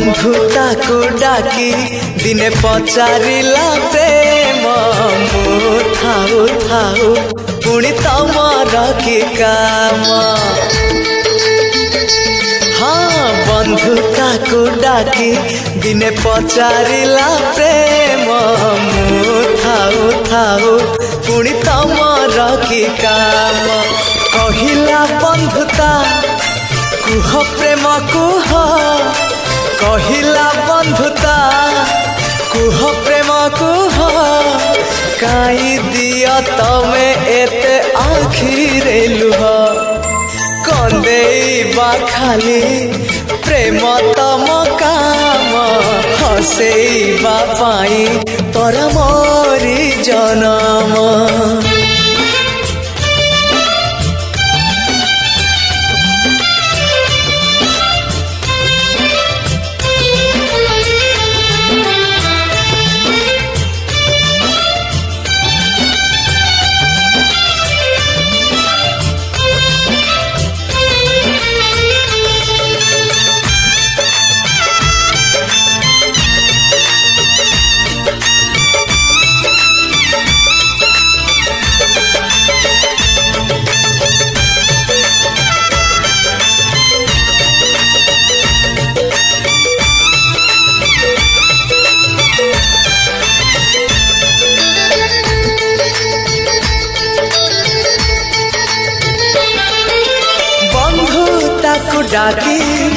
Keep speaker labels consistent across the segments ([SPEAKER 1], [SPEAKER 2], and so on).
[SPEAKER 1] बंधुता को डाकी दिने पचारिला प्रेम मु थाऊ थाऊ पुणी तमर कि काम। हाँ बंधुता को डाकी दिने पचारिला प्रेम मु थाऊ थाऊ पुणी तमर कि काम। कहिला बंधुता कुह प्रेम कुह कहिला बंधुता कुह प्रेम कुह काई दिया तमे एते आखिरे लुह कंदेबा खाली प्रेम तम काम हसेबा पाई तोर मोरी जनम। डाकी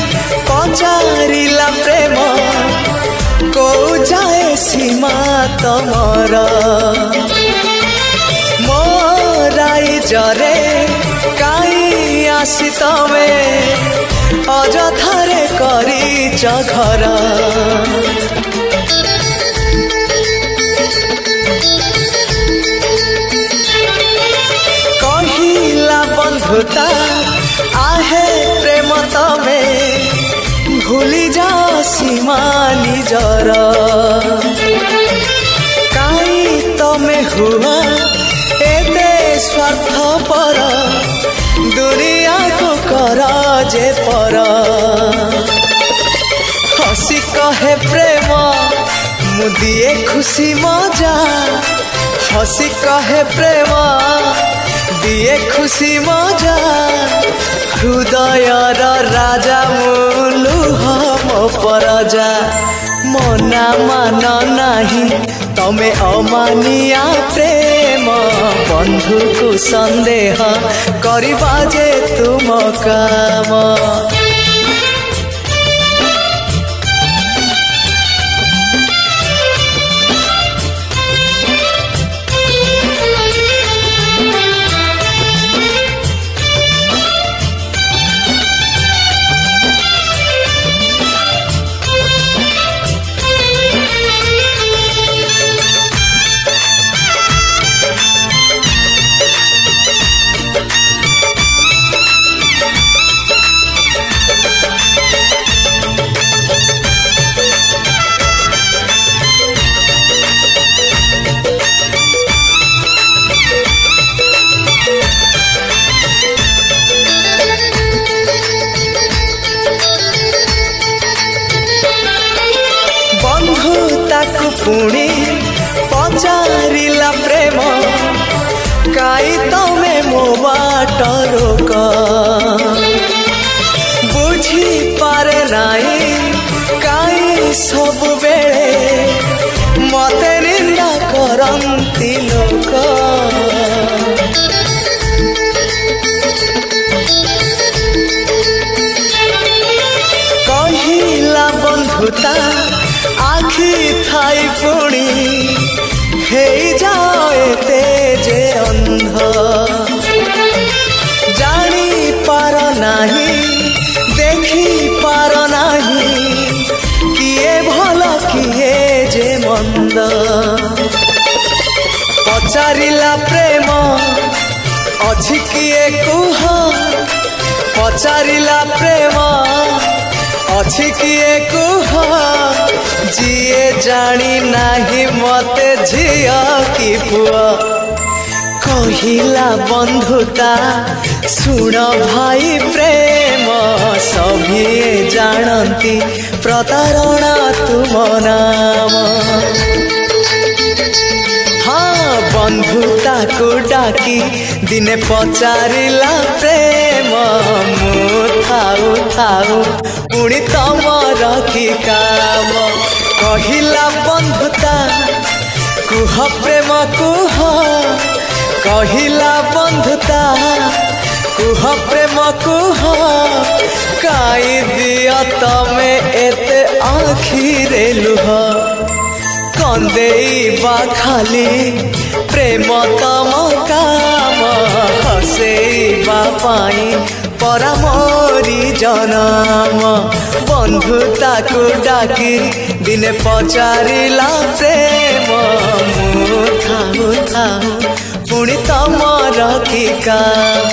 [SPEAKER 1] पचारिला प्रेम को जाए सीमा तमर मोराई जरे काई आसी तमे अजथारे करिच घर। कहिला बंधुता आहे प्रेम तमे भूली जा सीमा निजर काई तमे हुआ एते स्वार्थपर दुनिया को कर जे पर। हसी कहे प्रेम मुदिए खुशी मजा हसी कहे प्रेम दिए खुशी मजा हृदयर राजा मुलुह मो परजा मना मान नाही तमे अमानिया प्रेम बंधु को संदेह करिबा जे तुम काम। पुणी पचारिला प्रेम काई तमे मो बाट रोक बुझी पारे नाई काई सब बेले मते निंदा करंती लोक। कहिला बंधुता आखि थाई पुणी हे जाए तेजे अंध जानी पार नाही देखी पार नाही किए भल किए जे मंद। पचारिला प्रेम अछि किए कुह पचारिला प्रेम अछि किए कुह जिए जानी नाही मते झिया की पुआ। कहिला बंधुता सुन भाई प्रेम सब ही जानती प्रतारणा तुम नाम। हाँ बंधुता को डाकी दिने पचारिला प्रेम मु थाऊ थाऊ पुणी तमर की काम। कहिला बंधुता कुह प्रेम कुह कहिला बंधुता कुह प्रेम कुह काई दिया तमे एते आखिरे लुह। कंदेइबा खाली प्रेम तम काम हसेइबा पाई परा मोरी जनम। बंधुता को डाकी दिने पचारिला प्रेम मु थाऊ थाऊ पुणी तमर की काम।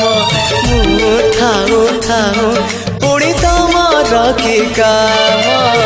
[SPEAKER 1] मु थाऊ थाऊ पुणी तमर की काम।